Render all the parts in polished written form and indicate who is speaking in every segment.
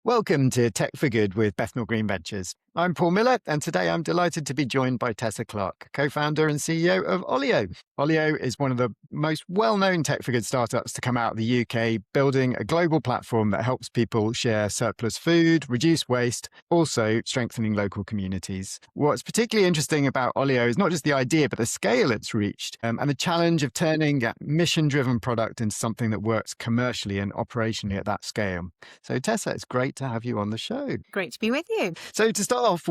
Speaker 1: Welcome to Tech for Good with Bethnal Green Ventures. I'm Paul Miller, and today I'm delighted to be joined by Tessa Clarke, co-founder and CEO of Olio. Olio is one of the most well-known Tech for Good startups to come out of the UK, building a global platform that helps people share surplus food, reduce waste, also strengthening local communities. What's particularly interesting about Olio is not just the idea, but the scale it's reached, and the challenge of turning a mission-driven product into something that works commercially and operationally at that scale. So Tessa, it's great to have you on the show.
Speaker 2: Great to be with you.
Speaker 1: So to start off,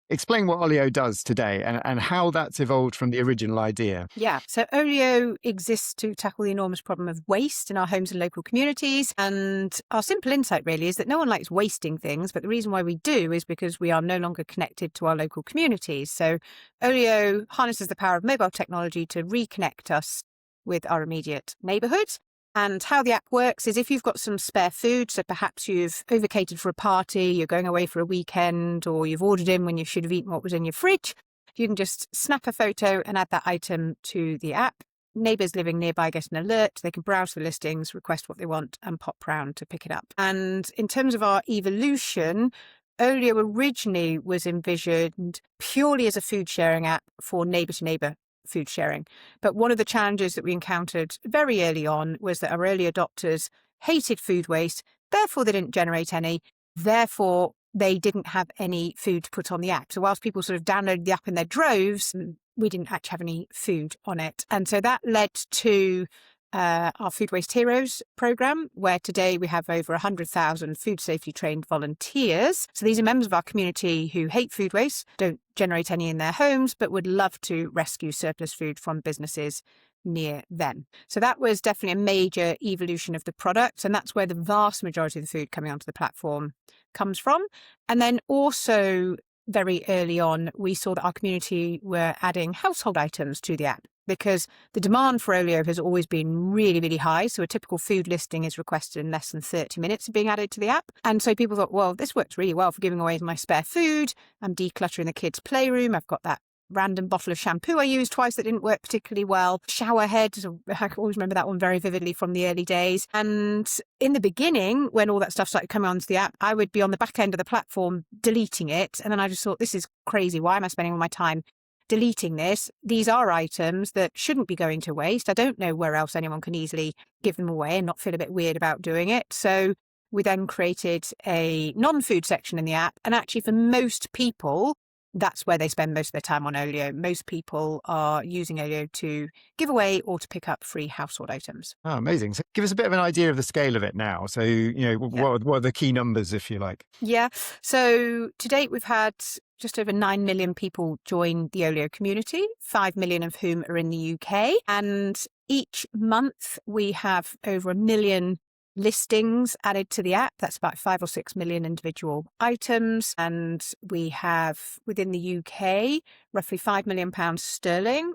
Speaker 1: explain what Olio does today and how that's evolved from the original idea.
Speaker 2: Yeah, so Olio exists to tackle the enormous problem of waste in our homes and local communities. And our simple insight really is that no one likes wasting things, but the reason why we do is because we are no longer connected to our local communities. So Olio harnesses the power of mobile technology to reconnect us with our immediate neighbourhood. And how the app works is if you've got some spare food, so perhaps you've overcated for a party, you're going away for a weekend, or you've ordered in when you should have eaten what was in your fridge, you can just snap a photo and add that item to the app. Neighbours living nearby get an alert, they can browse the listings, request what they want and pop round to pick it up. And in terms of our evolution, Olio originally was envisioned purely as a food sharing app for neighbour-to-neighbour food sharing. But one of the challenges that we encountered very early on was that our early adopters hated food waste, therefore they didn't generate any, therefore they didn't have any food to put on the app. So whilst people sort of downloaded the app in their droves, we didn't actually have any food on it. And so that led to our Food Waste Heroes program, where today we have over 100,000 food safety trained volunteers. So these are members of our community who hate food waste, don't generate any in their homes, but would love to rescue surplus food from businesses near them. So that was definitely a major evolution of the product. And that's where the vast majority of the food coming onto the platform comes from. And then also very early on, we saw that our community were adding household items to the app, because the demand for Olio has always been really, really high. So a typical food listing is requested in less than 30 minutes of being added to the app. And so people thought, well, this works really well for giving away my spare food. I'm decluttering the kids' playroom. I've got that random bottle of shampoo I used twice that didn't work particularly well. Shower head, I always remember that one very vividly from the early days. And in the beginning, when all that stuff started coming onto the app, I would be on the back end of the platform deleting it. And then I just thought, this is crazy. Why am I spending all my time deleting this? These are items that shouldn't be going to waste. I don't know where else anyone can easily give them away and not feel a bit weird about doing it. So we then created a non-food section in the app. And actually for most people, that's where they spend most of their time on Olio. Most people are using Olio to give away or to pick up free household items.
Speaker 1: Oh, amazing. So give us a bit of an idea of the scale of it now. So, what are the key numbers, if you like?
Speaker 2: Yeah. So to date, we've had just over 9 million people join the Olio community, 5 million of whom are in the UK. And each month we have over 1 million listings added to the app. That's about 5 or 6 million individual items. And we have within the UK roughly £5 million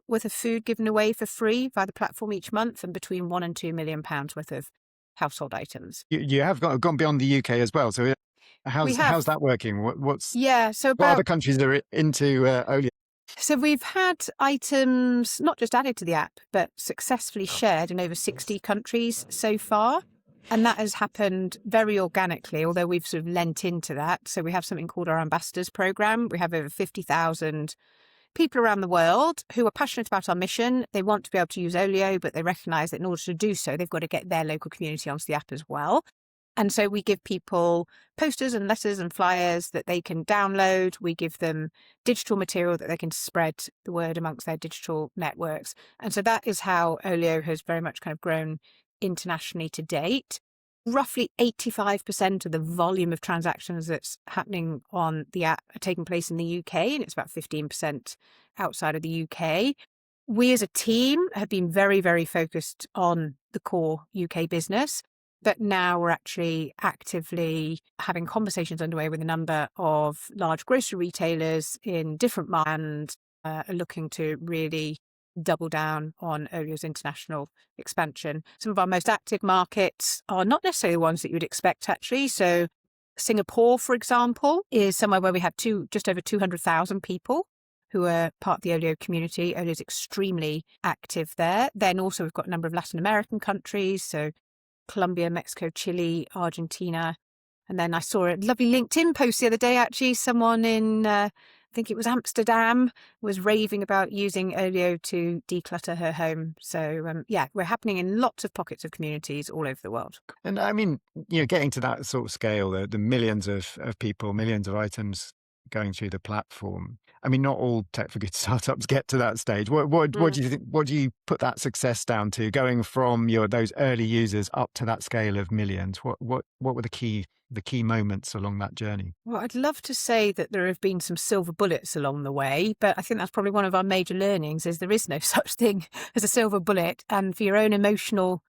Speaker 2: worth of food given away for free via the platform each month, and between £1 and £2 million worth of household items.
Speaker 1: You have gone beyond the UK as well. So how's that working?
Speaker 2: So
Speaker 1: what other countries are into Olio?
Speaker 2: So we've had items not just added to the app, but successfully shared in over 60 countries so far. And that has happened very organically, although we've sort of lent into that. So we have something called our Ambassadors Programme. We have over 50,000 people around the world who are passionate about our mission. They want to be able to use Olio, but they recognise that in order to do so, they've got to get their local community onto the app as well. And so we give people posters and letters and flyers that they can download. We give them digital material that they can spread the word amongst their digital networks. And so that is how Olio has very much kind of grown internationally to date. Roughly 85% of the volume of transactions that's happening on the app are taking place in the UK, and it's about 15% outside of the UK. We as a team have been very, very focused on the core UK business, but now we're actually actively having conversations underway with a number of large grocery retailers in different markets, and are looking to really double down on Olio's international expansion. Some of our most active markets are not necessarily the ones that you would expect, actually. So Singapore, for example, is somewhere where we have just over 200,000 people who are part of the Olio community. Olio is extremely active there. Then also we've got a number of Latin American countries, so Colombia, Mexico, Chile, Argentina, And then I saw a lovely LinkedIn post the other day, actually, someone in, I think it was Amsterdam, was raving about using Olio to declutter her home. So, yeah, we're happening in lots of pockets of communities all over the world.
Speaker 1: And I mean, getting to that sort of scale, the millions of people, millions of items going through the platform. I mean, not all tech for good startups get to that stage. What do you think? What do you put that success down to? Going from those early users up to that scale of millions. What were the key moments along that journey?
Speaker 2: Well, I'd love to say that there have been some silver bullets along the way, but I think that's probably one of our major learnings is there is no such thing as a silver bullet. And for your own emotional,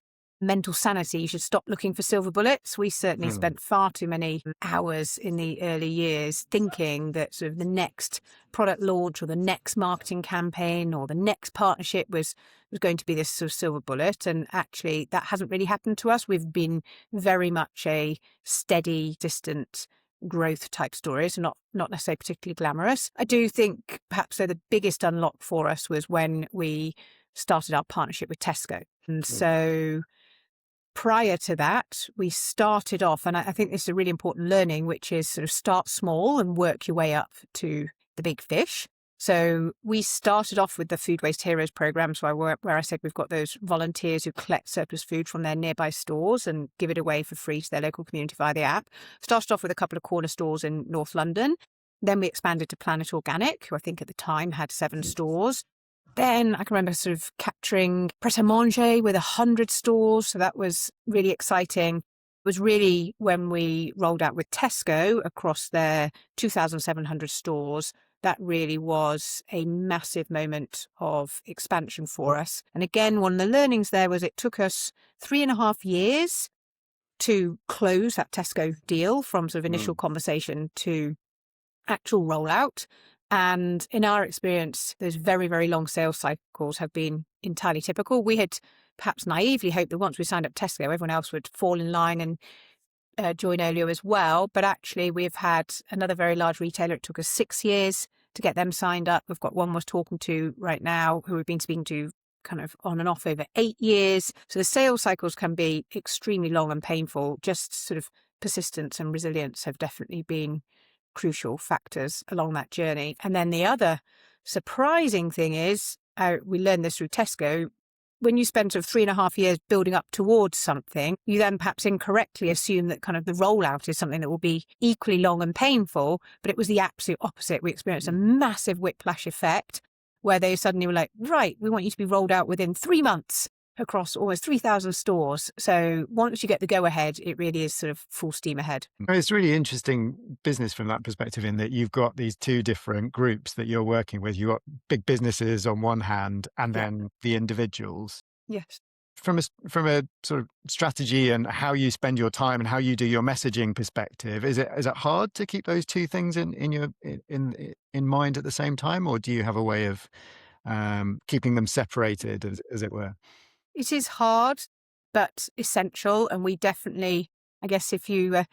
Speaker 2: mental sanity, you should stop looking for silver bullets. We certainly spent far too many hours in the early years thinking that sort of the next product launch or the next marketing campaign or the next partnership was going to be this sort of silver bullet. And actually, that hasn't really happened to us. We've been very much a steady, distant growth type stories, not necessarily particularly glamorous. I do think perhaps the biggest unlock for us was when we started our partnership with Tesco. And so prior to that, we started off, and I think this is a really important learning, which is sort of start small and work your way up to the big fish. So we started off with the Food Waste Heroes program, where I said we've got those volunteers who collect surplus food from their nearby stores and give it away for free to their local community via the app. Started off with a couple of corner stores in North London. Then we expanded to Planet Organic, who I think at the time had 7 stores. Then I can remember sort of capturing Pret-a-Manger with 100 stores. So that was really exciting. It was really when we rolled out with Tesco across their 2,700 stores. That really was a massive moment of expansion for us. And again, one of the learnings there was it took us 3.5 years to close that Tesco deal from sort of initial conversation to actual rollout. And in our experience, those very, very long sales cycles have been entirely typical. We had perhaps naively hoped that once we signed up Tesco, everyone else would fall in line and join Olio as well. But actually, we've had another very large retailer. It took us 6 years to get them signed up. We've got one we're talking to right now who we've been speaking to kind of on and off over 8 years. So the sales cycles can be extremely long and painful. Just sort of persistence and resilience have definitely been crucial factors along that journey. And then the other surprising thing is, we learned this through Tesco, when you spend sort of 3.5 years building up towards something, you then perhaps incorrectly assume that kind of the rollout is something that will be equally long and painful, but it was the absolute opposite. We experienced a massive whiplash effect where they suddenly were like, right, we want you to be rolled out within 3 months across almost 3,000 stores. So once you get the go ahead, it really is sort of full steam ahead.
Speaker 1: It's really interesting business from that perspective, in that you've got these two different groups that you're working with. You've got big businesses on one hand and then the individuals.
Speaker 2: Yes.
Speaker 1: From a sort of strategy and how you spend your time and how you do your messaging perspective, is it hard to keep those two things in mind at the same time, or do you have a way of keeping them separated, as it were?
Speaker 2: It is hard, but essential. And we definitely, I guess, if you,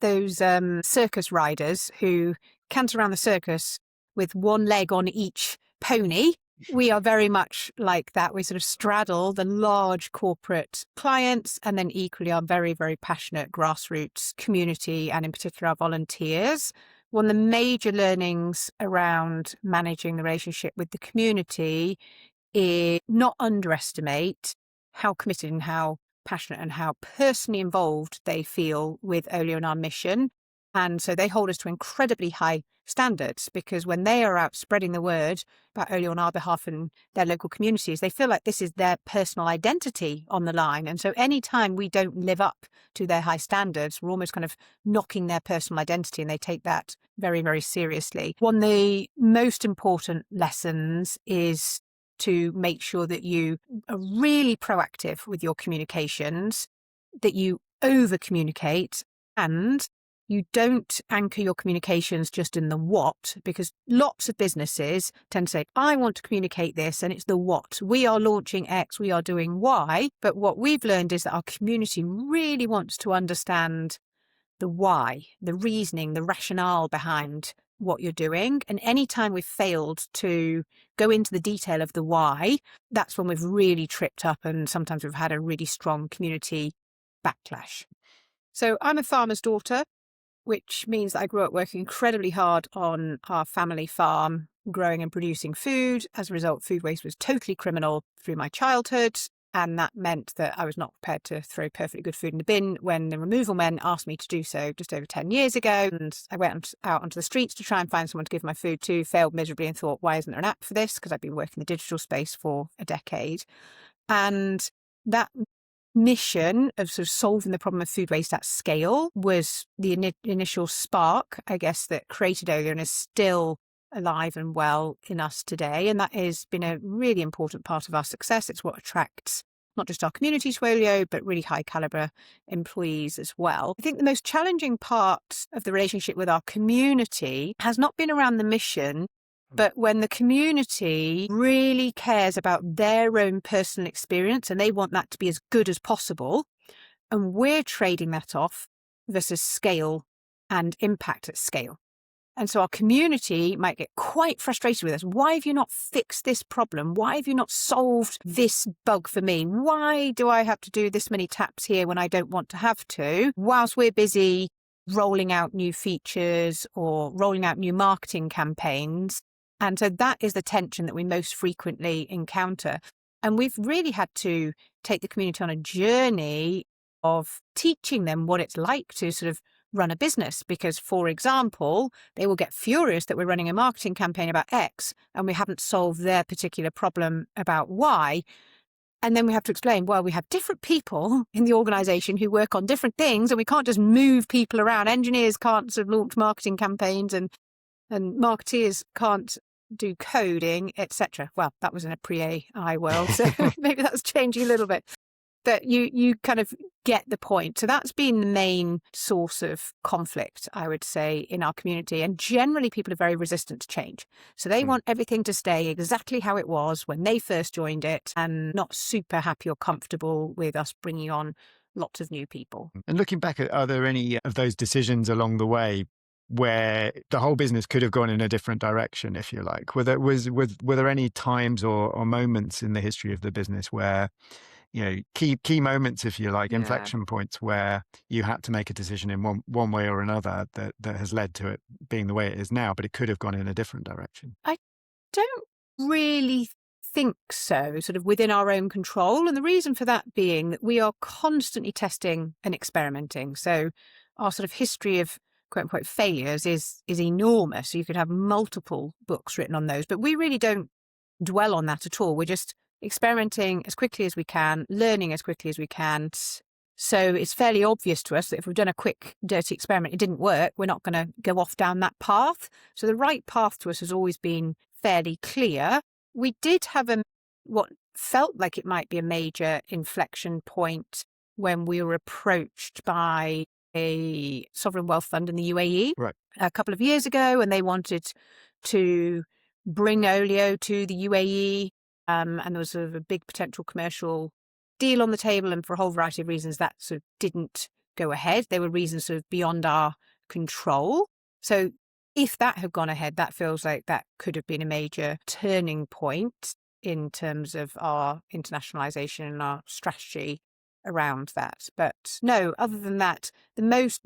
Speaker 2: those circus riders who canter around the circus with one leg on each pony, we are very much like that. We sort of straddle the large corporate clients and then equally our very, very passionate grassroots community and in particular our volunteers. One of the major learnings around managing the relationship with the community is not underestimate how committed and how passionate and how personally involved they feel with Olio and our mission. And so they hold us to incredibly high standards, because when they are out spreading the word about Olio on our behalf and their local communities, they feel like this is their personal identity on the line. And so anytime we don't live up to their high standards, we're almost kind of knocking their personal identity, and they take that very, very seriously. One of the most important lessons is to make sure that you are really proactive with your communications, that you over communicate, and you don't anchor your communications just in the what, because lots of businesses tend to say, I want to communicate this, and it's the what. We are launching X, we are doing Y. But what we've learned is that our community really wants to understand the why, the reasoning, the rationale behind what you're doing. And anytime we've failed to go into the detail of the why, that's when we've really tripped up, and sometimes we've had a really strong community backlash. So I'm a farmer's daughter, which means that I grew up working incredibly hard on our family farm, growing and producing food. As a result, food waste was totally criminal through my childhood. And that meant that I was not prepared to throw perfectly good food in the bin when the removal men asked me to do so just over 10 years ago. And I went out onto the streets to try and find someone to give my food to, failed miserably and thought, why isn't there an app for this? Because I've been working in the digital space for a decade. And that mission of sort of solving the problem of food waste at scale was the initial spark, I guess, that created Olio and is still alive and well in us today. And that has been a really important part of our success. It's what attracts not just our community to Olio, but really high caliber employees as well. I think the most challenging part of the relationship with our community has not been around the mission, but when the community really cares about their own personal experience and they want that to be as good as possible, and we're trading that off versus scale and impact at scale. And so our community might get quite frustrated with us. Why have you not fixed this problem? Why have you not solved this bug for me? Why do I have to do this many taps here when I don't want to have to? Whilst we're busy rolling out new features or rolling out new marketing campaigns. And so that is the tension that we most frequently encounter. And we've really had to take the community on a journey of teaching them what it's like to sort of run a business. Because, for example, they will get furious that we're running a marketing campaign about X and we haven't solved their particular problem about Y. And then we have to explain, well, we have different people in the organization who work on different things and we can't just move people around. Engineers can't sort of launch marketing campaigns and marketeers can't do coding, etc. Well, that was in a pre-AI world, so maybe that's changing a little bit. But you kind of get the point. So that's been the main source of conflict, I would say, in our community. And generally, people are very resistant to change. So they want everything to stay exactly how it was when they first joined it and not super happy or comfortable with us bringing on lots of new people.
Speaker 1: And looking back, are there any of those decisions along the way where the whole business could have gone in a different direction, if you like? Were there any times or moments in the history of the business where, key moments, if you like, inflection points where you had to make a decision in one way or another that has led to it being the way it is now, but it could have gone in a different direction?
Speaker 2: I don't really think so, sort of within our own control. And the reason for that being that we are constantly testing and experimenting. So our sort of history of quote unquote failures is enormous. You could have multiple books written on those, but we really don't dwell on that at all. We're just experimenting as quickly as we can, learning as quickly as we can. So it's fairly obvious to us that if we've done a quick, dirty experiment, it didn't work, we're not going to go off down that path. So the right path to us has always been fairly clear. We did have what felt like it might be a major inflection point when we were approached by a sovereign wealth fund in the UAE a couple of years ago, and they wanted to bring Olio to the UAE. And there was sort of a big potential commercial deal on the table, and for a whole variety of reasons that sort of didn't go ahead. There were reasons sort of beyond our control. So if that had gone ahead, that feels like that could have been a major turning point in terms of our internationalization and our strategy around that. But no, other than that, the most,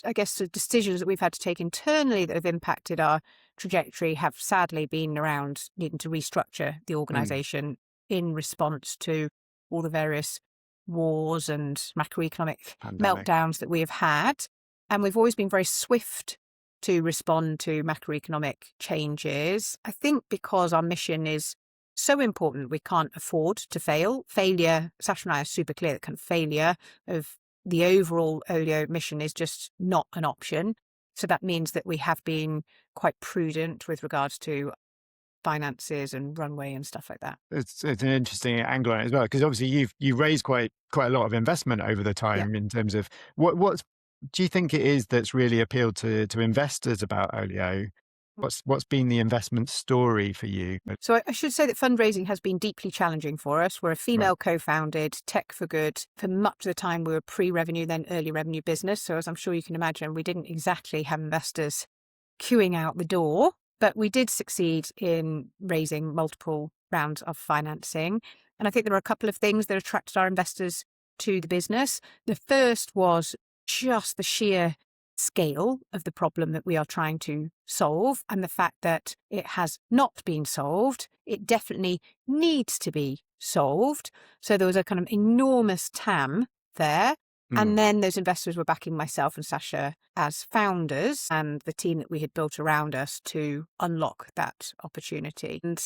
Speaker 2: I guess, the decisions that we've had to take internally that have impacted our trajectory have sadly been around needing to restructure the organization in response to all the various wars and macroeconomic meltdowns that we have had. And we've always been very swift to respond to macroeconomic changes. I think because our mission is so important, we can't afford to fail. Failure, Sasha and I are super clear that kind of failure of the overall Olio mission is just not an option. So that means that we have been quite prudent with regards to finances and runway and stuff like that.
Speaker 1: It's an interesting angle on it as well, because obviously you've raised quite a lot of investment over the time in terms of what do you think it is that's really appealed to investors about Olio? What's been the investment story for you?
Speaker 2: So I should say that fundraising has been deeply challenging for us. We're a female co-founded tech for good. For much of the time, we were pre-revenue, then early revenue business. So as I'm sure you can imagine, we didn't exactly have investors queuing out the door, but we did succeed in raising multiple rounds of financing. And I think there are a couple of things that attracted our investors to the business. The first was just the sheer scale of the problem that we are trying to solve and the fact that it has not been solved. It definitely needs to be solved. So there was a kind of enormous TAM there. And then those investors were backing myself and Sasha as founders and the team that we had built around us to unlock that opportunity. And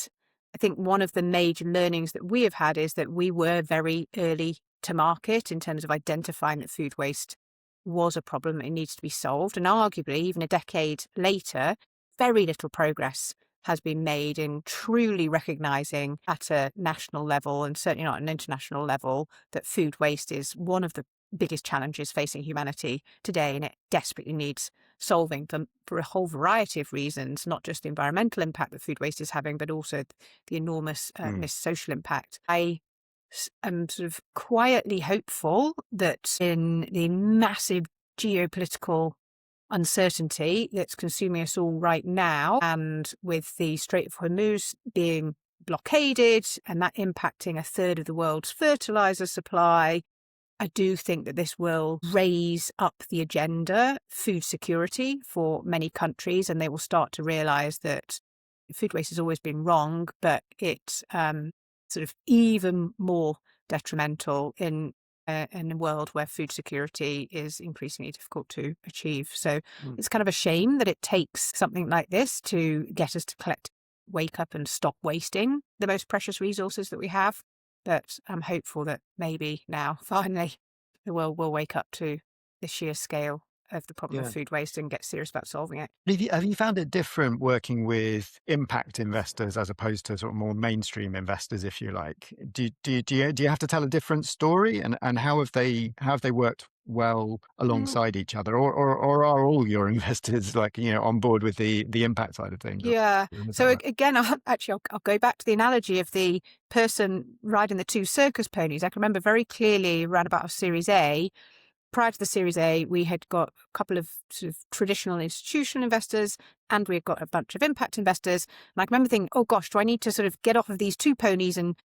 Speaker 2: I think one of the major learnings that we have had is that we were very early to market in terms of identifying that food waste was a problem that needs to be solved. And arguably, even a decade later, very little progress has been made in truly recognising at a national level, and certainly not an international level, that food waste is one of the biggest challenges facing humanity today, and it desperately needs solving for a whole variety of reasons, not just the environmental impact that food waste is having, but also the enormous missed social impact. I am sort of quietly hopeful that in the massive geopolitical uncertainty that's consuming us all right now, and with the Strait of Hormuz being blockaded and that impacting a third of the world's fertilizer supply, I do think that this will raise up the agenda, food security for many countries, and they will start to realise that food waste has always been wrong, but it's sort of even more detrimental in a world where food security is increasingly difficult to achieve. So it's kind of a shame that it takes something like this to get us to wake up and stop wasting the most precious resources that we have. But I'm hopeful that maybe now, finally, the world will wake up to the sheer scale of the problem of food waste and get serious about solving it.
Speaker 1: Have you found it different working with impact investors as opposed to sort of more mainstream investors, if you like? Do you have to tell a different story, and how have they worked well alongside each other, or are all your investors on board with the impact side of things?
Speaker 2: Yeah. So again, I'll go back to the analogy of the person riding the two circus ponies. I can remember very clearly around about our Series A. Prior to the Series A, we had got a couple of sort of traditional institutional investors and we had got a bunch of impact investors. And I can remember thinking, oh gosh, do I need to sort of get off of these two ponies and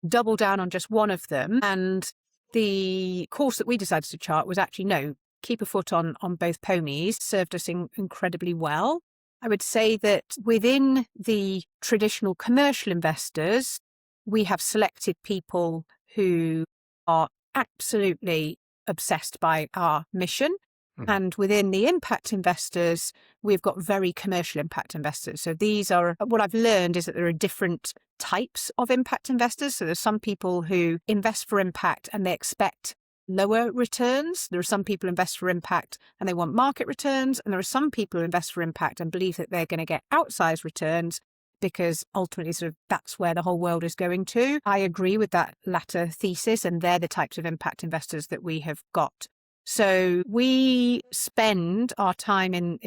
Speaker 2: double down on just one of them? And the course that we decided to chart was actually, no, keep a foot on both ponies. Served us incredibly well. I would say that within the traditional commercial investors, we have selected people who are absolutely obsessed by our mission. And within the impact investors, we've got very commercial impact investors. So these are, what I've learned is that there are different types of impact investors. So there's some people who invest for impact and they expect lower returns. There are some people who invest for impact and they want market returns. And there are some people who invest for impact and believe that they're going to get outsized returns because ultimately sort of that's where the whole world is going to. I agree with that latter thesis, and they're the types of impact investors that we have got. So we spend our time in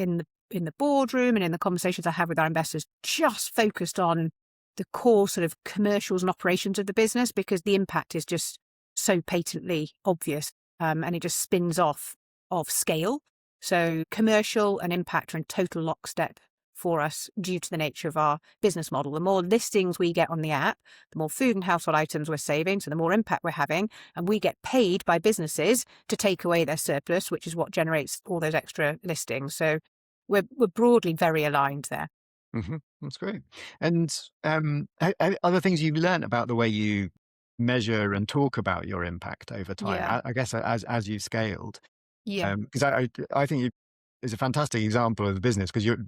Speaker 2: the boardroom and in the conversations I have with our investors just focused on the core sort of commercials and operations of the business, because the impact is just so patently obvious, and it just spins off of scale. So commercial and impact are in total lockstep for us due to the nature of our business model. The more listings we get on the app, the more food and household items we're saving, so the more impact we're having, and we get paid by businesses to take away their surplus, which is what generates all those extra listings. So we're broadly very aligned there.
Speaker 1: That's great. And other things you've learned about the way you measure and talk about your impact over time,
Speaker 2: Yeah.
Speaker 1: I guess as you've scaled.
Speaker 2: Yeah.
Speaker 1: Because I think it's a fantastic example of the business, because you're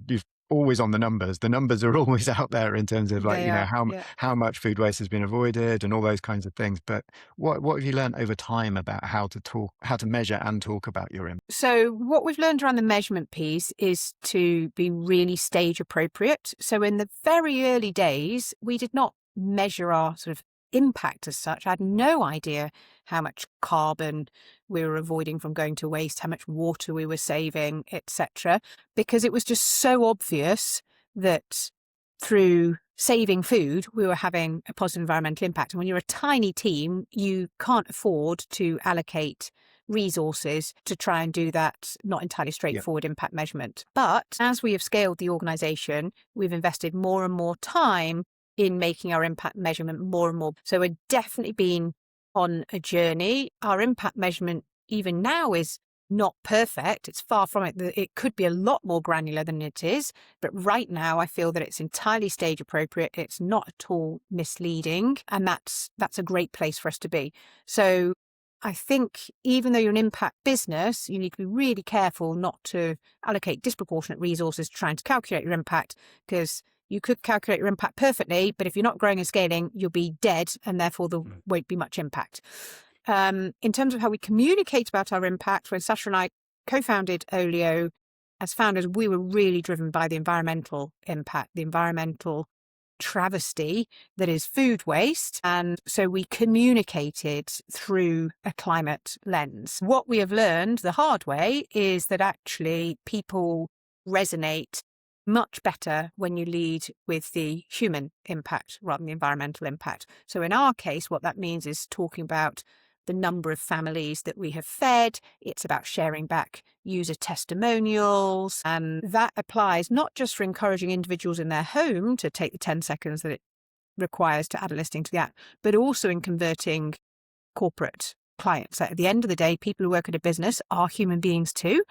Speaker 1: always on the numbers. The numbers are always out there in terms of how much food waste has been avoided and all those kinds of things. But what have you learned over time about how to measure and talk about your impact?
Speaker 2: So what we've learned around the measurement piece is to be really stage appropriate. So in the very early days, we did not measure our sort of impact as such. I had no idea how much carbon we were avoiding from going to waste, how much water we were saving, etc., because it was just so obvious that through saving food, we were having a positive environmental impact. And when you're a tiny team, you can't afford to allocate resources to try and do that not entirely straightforward impact measurement. But as we have scaled the organisation, we've invested more and more time in making our impact measurement more and more. So we've definitely been on a journey. Our impact measurement even now is not perfect. It's far from it. It could be a lot more granular than it is. But right now, I feel that it's entirely stage appropriate. It's not at all misleading. And that's a great place for us to be. So I think even though you're an impact business, you need to be really careful not to allocate disproportionate resources trying to calculate your impact, because you could calculate your impact perfectly, but if you're not growing and scaling, you'll be dead, and therefore there won't be much impact. In terms of how we communicate about our impact, when Sasha and I co-founded Olio, as founders, we were really driven by the environmental impact, the environmental travesty that is food waste. And so we communicated through a climate lens. What we have learned the hard way is that actually people resonate much better when you lead with the human impact rather than the environmental impact. So in our case, what that means is talking about the number of families that we have fed. It's about sharing back user testimonials. And that applies not just for encouraging individuals in their home to take the 10 seconds that it requires to add a listing to the app, but also in converting corporate clients. At the end of the day, people who work at a business are human beings too.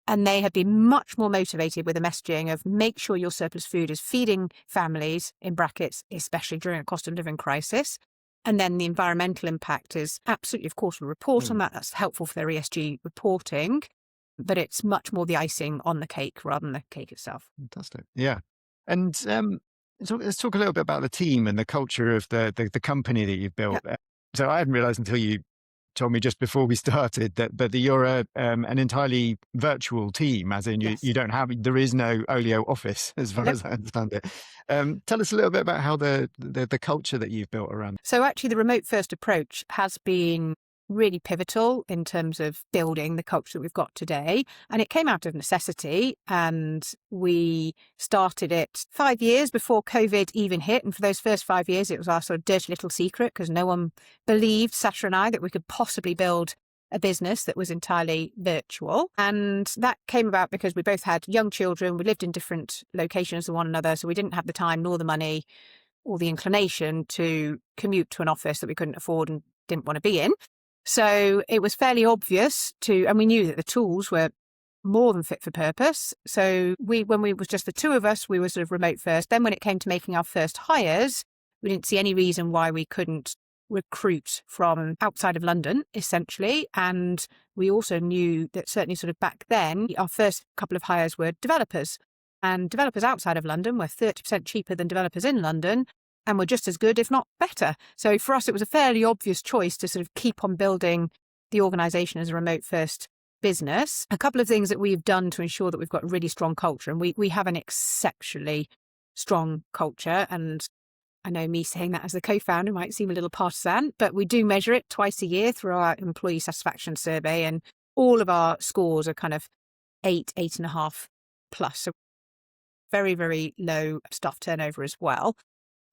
Speaker 2: And they have been much more motivated with the messaging of make sure your surplus food is feeding families, in brackets, especially during a cost of living crisis. And then the environmental impact is absolutely, of course, we'll report on that. That's helpful for their ESG reporting, but it's much more the icing on the cake rather than the cake itself.
Speaker 1: Fantastic. Yeah. And so let's talk a little bit about the team and the culture of the company that you've built.
Speaker 2: Yeah.
Speaker 1: So I hadn't realized until you told me just before we started that you're an entirely virtual team, as in
Speaker 2: Yes.
Speaker 1: you don't have, there is no Olio office as far as I understand it. Tell us a little bit about how the culture that you've built around.
Speaker 2: So actually the remote first approach has been really pivotal in terms of building the culture that we've got today. And it came out of necessity, and we started it 5 years before COVID even hit. And for those first 5 years, it was our sort of dirty little secret because no one believed, Sasha and I, that we could possibly build a business that was entirely virtual. And that came about because we both had young children. We lived in different locations than one another. So we didn't have the time nor the money or the inclination to commute to an office that we couldn't afford and didn't want to be in. So it was fairly obvious and we knew that the tools were more than fit for purpose. So when we was just the two of us, we were sort of remote first. Then when it came to making our first hires, we didn't see any reason why we couldn't recruit from outside of London, essentially. And we also knew that certainly sort of back then, our first couple of hires were developers. And developers outside of London were 30% cheaper than developers in London, and were just as good, if not better. So for us, it was a fairly obvious choice to sort of keep on building the organisation as a remote first business. A couple of things that we've done to ensure that we've got a really strong culture, and we have an exceptionally strong culture. And I know me saying that as the co-founder might seem a little partisan, but we do measure it twice a year through our employee satisfaction survey, and all of our scores are kind of 8.5 plus. So very, very low staff turnover as well.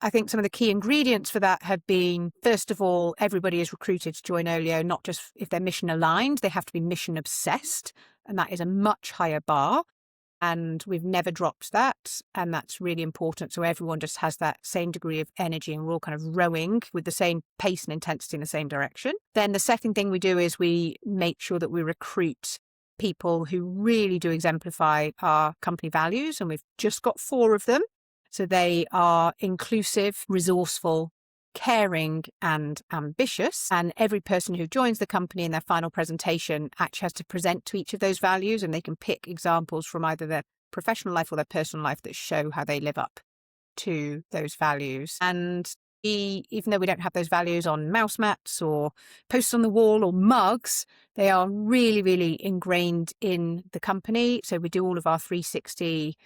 Speaker 2: I think some of the key ingredients for that have been, first of all, everybody is recruited to join Olio, not just if they're mission aligned, they have to be mission obsessed. And that is a much higher bar. And we've never dropped that. And that's really important. So everyone just has that same degree of energy, and we're all kind of rowing with the same pace and intensity in the same direction. Then the second thing we do is we make sure that we recruit people who really do exemplify our company values. And we've just got 4 of them. So they are inclusive, resourceful, caring, and ambitious. And every person who joins the company in their final presentation actually has to present to each of those values, and they can pick examples from either their professional life or their personal life that show how they live up to those values. And even though we don't have those values on mouse mats or posts on the wall or mugs, they are really, really ingrained in the company. So we do all of our 360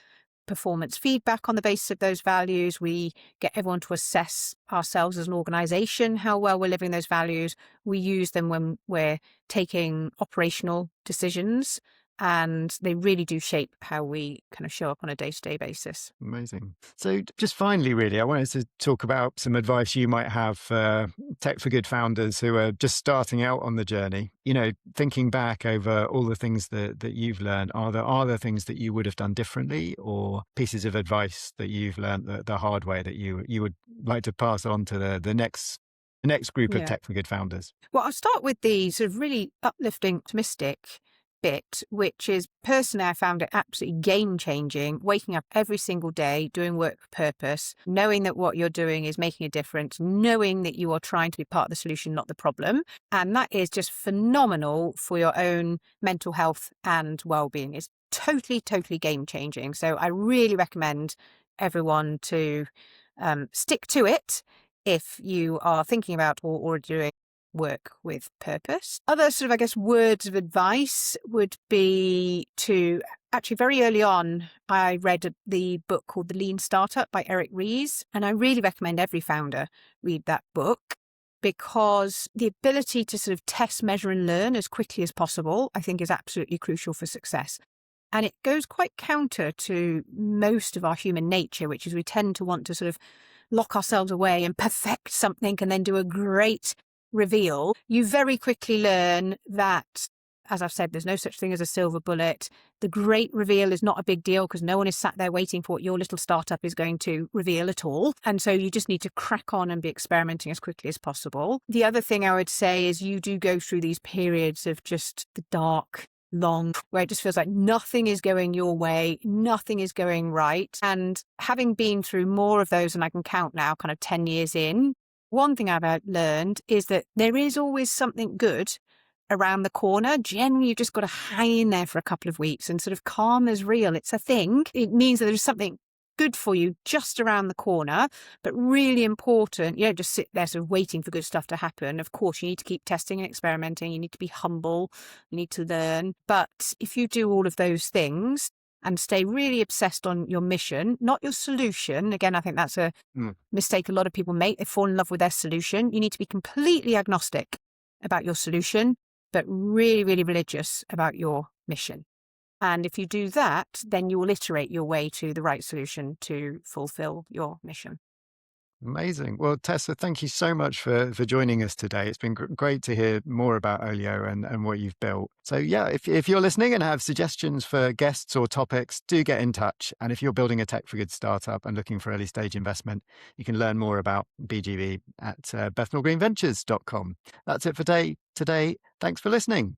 Speaker 2: performance feedback on the basis of those values. We get everyone to assess ourselves as an organisation, how well we're living those values. We use them when we're taking operational decisions, and they really do shape how we kind of show up on a day-to-day basis.
Speaker 1: Amazing. So just finally, really, I wanted to talk about some advice you might have for Tech for Good founders who are just starting out on the journey. You know, thinking back over all the things that you've learned, are there things that you would have done differently, or pieces of advice that you've learned the hard way that you would like to pass on to the next group of Tech for Good founders?
Speaker 2: Well, I'll start with the sort of really uplifting, optimistic bit, which is personally, I found it absolutely game changing, waking up every single day, doing work with purpose, knowing that what you're doing is making a difference, knowing that you are trying to be part of the solution, not the problem. And that is just phenomenal for your own mental health and well-being. It's totally, totally game changing. So I really recommend everyone to stick to it if you are thinking about or doing work with purpose. Other sort of, I guess, words of advice would be to actually very early on, I read the book called The Lean Startup by Eric Ries, and I really recommend every founder read that book because the ability to sort of test, measure and learn as quickly as possible, I think is absolutely crucial for success. And it goes quite counter to most of our human nature, which is we tend to want to sort of lock ourselves away and perfect something and then do a great reveal. You very quickly learn that, as I've said, there's no such thing as a silver bullet. The great reveal is not a big deal because no one is sat there waiting for what your little startup is going to reveal at all. And so you just need to crack on and be experimenting as quickly as possible. The other thing I would say is you do go through these periods of just the dark, long, where it just feels like nothing is going your way, nothing is going right. And having been through more of those than I can count now, kind of 10 years in, one thing I've learned is that there is always something good around the corner. Generally, you've just got to hang in there for a couple of weeks and sort of calm as real. It's a thing. It means that there's something good for you just around the corner, but really important. You don't just sit there sort of waiting for good stuff to happen. Of course, you need to keep testing and experimenting. You need to be humble. You need to learn. But if you do all of those things and stay really obsessed on your mission, not your solution. Again, I think that's a mistake a lot of people make. They fall in love with their solution. You need to be completely agnostic about your solution, but really, really religious about your mission. And if you do that, then you will iterate your way to the right solution to fulfill your mission.
Speaker 1: Amazing. Well, Tessa, thank you so much for joining us today. It's been great to hear more about Olio and what you've built. So yeah, if you're listening and have suggestions for guests or topics, do get in touch. And if you're building a tech for good startup and looking for early stage investment, you can learn more about BGV at bethnalgreenventures.com. That's it for today. Thanks for listening.